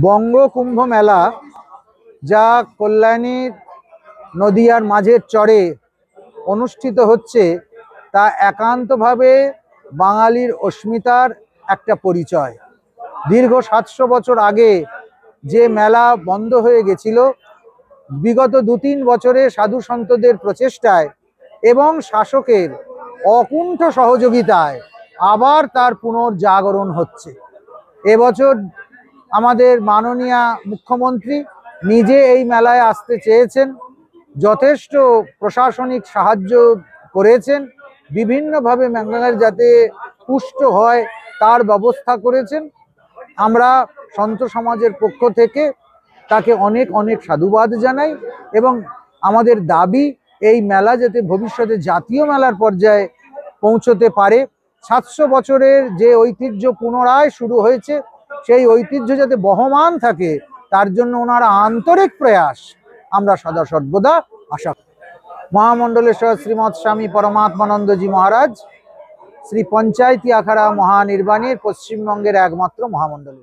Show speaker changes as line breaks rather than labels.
বঙ্গ কুম্ভ মেলা যা কল্যাণীর নদিয়ার মাঝের চরে অনুষ্ঠিত হচ্ছে তা একান্তভাবে বাঙালির অস্মিতার একটা পরিচয়। দীর্ঘ 700 বছর আগে যে মেলা বন্ধ হয়ে গেছিল, বিগত 2-3 বছরে সাধু সন্তদের প্রচেষ্টায় এবং শাসকের অকুণ্ঠ সহযোগিতায় আবার তার পুনর্জাগরণ হচ্ছে। এবছর আমাদের মাননীয় মুখ্যমন্ত্রী নিজে এই মেলায় আসতে চেয়েছেন, যথেষ্ট প্রশাসনিক সাহায্য করেছেন, বিভিন্নভাবে মেলার যাতে পুষ্ট হয় তার ব্যবস্থা করেছেন। আমরা সন্ত সমাজের পক্ষ থেকে তাকে অনেক অনেক সাধুবাদ জানাই এবং আমাদের দাবি এই মেলা যাতে ভবিষ্যতে জাতীয় মেলার পর্যায়ে পৌঁছতে পারে। 700 বছরের যে ঐতিহ্য পুনরায় শুরু হয়েছে, সেই ঐতিহ্য যাতে বহমান থাকে তার জন্য ওনারা আন্তরিক প্রয়াস আমরা সদা সর্বদা আশা করি। মহামণ্ডলেশ্বর শ্রীমৎ স্বামী পরমাত্মানন্দজি মহারাজ শ্রী পঞ্চায়েতি আখাড়া মহানির্বাণীর পশ্চিমবঙ্গের একমাত্র মহামণ্ডলেশ্বর।